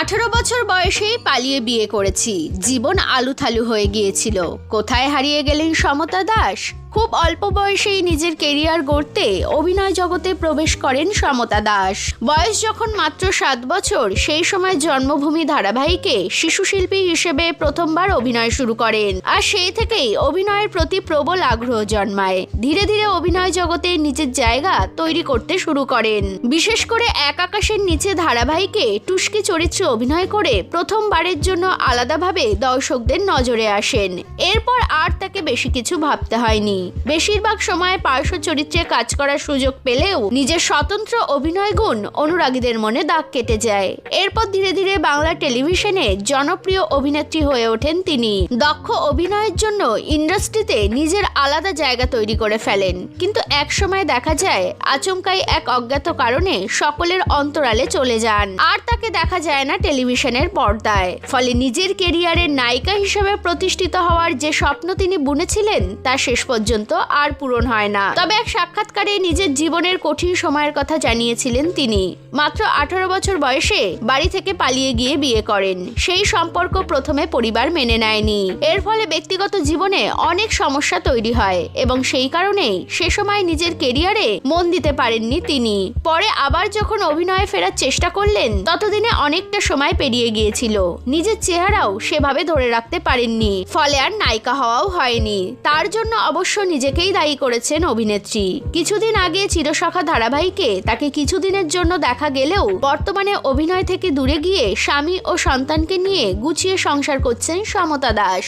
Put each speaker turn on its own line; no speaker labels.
18 বছর বয়সেই পালিয়ে বিয়ে করেছি। জীবন আলুথালু হয়ে গিয়েছিল। কোথায় হারিয়ে গেলেন সমতা দাস? খুব অল্প বয়সেই নিজের কেরিয়ার গড়তে অভিনয় জগতে প্রবেশ করেন সমতা দাস। বয়স যখন মাত্র 7 বছর, সেই সময় জন্মভূমি ধারাবাহিকে শিশু শিল্পী হিসেবে প্রথমবার অভিনয় শুরু করেন। আর সেই থেকেই অভিনয়ের প্রতি প্রবল আগ্রহ জন্মায়। ধীরে ধীরে অভিনয় জগতে নিজের জায়গা তৈরি করতে শুরু করেন। বিশেষ করে এক আকাশের নিচে ধারাবাহিকে টুস্কি চরিত্রে অভিনয় করে প্রথমবারের জন্য আলাদাভাবে দর্শকদের নজরে আসেন। এরপর আর তাকে বেশি কিছু ভাবতে হয়নি। বেশিরভাগ সময় পার্শ্ব চরিত্রে কাজ করার সুযোগ পেলেও নিজের স্বতন্ত্র অভিনয় গুণ অনুরাগীদের মনে দাগ কেটে যায়। এরপর ধীরে ধীরে বাংলা টেলিভিশনে জনপ্রিয় অভিনেত্রী হয়ে ওঠেন তিনি। দক্ষ অভিনয়ের জন্য ইন্ডাস্ট্রিতে নিজের আলাদা জায়গা তৈরি করে ফেলেন। কিন্তু এক সময় দেখা যায় আচমকাই এক অজ্ঞাত কারণে সকলের অন্তরালে চলে যান। আর তাকে দেখা যায় না টেলিভিশনের পর্দায়। ফলে নিজের কেরিয়ারের নায়িকা হিসেবে প্রতিষ্ঠিত হওয়ার যে স্বপ্ন তিনি বুনেছিলেন তা শেষ পর্যন্ত আর পূরণ হয় না। তবে এক সাক্ষাৎকারে নিজের জীবনের কঠিন সময়ের কথা জানিয়েছিলেন তিনি। মাত্র 18 বছর বয়সে বাড়ি থেকে পালিয়ে গিয়ে বিয়ে করেন। সেই সম্পর্ক প্রথমে পরিবার মেনে নেয়নি। এর ফলে ব্যক্তিগত জীবনে অনেক সমস্যা তৈরি হয় এবং সেই কারণেই সে সময় নিজের কেরিয়ারে মন দিতে পারেননি তিনি। পরে আবার যখন অভিনয়ে ফেরার চেষ্টা করলেন, ততদিনে অনেকটা সময় পেরিয়ে গিয়েছিল। নিজের চেহারাও সেভাবে ধরে রাখতে পারেননি। ফলে আর নায়িকা হওয়াও হয়নি। তার জন্য অবশ্য নিজেকেই দায়ী করেছেন অভিনেত্রী। কিছুদিন আগে চিরসখা ধারাবাহিকে তাকে কিছুদিনের জন্য দেখা গেলেও বর্তমানে অভিনয় থেকে দূরে গিয়ে স্বামী ও সন্তানকে নিয়ে গুছিয়ে সংসার করছেন সমতা দাস।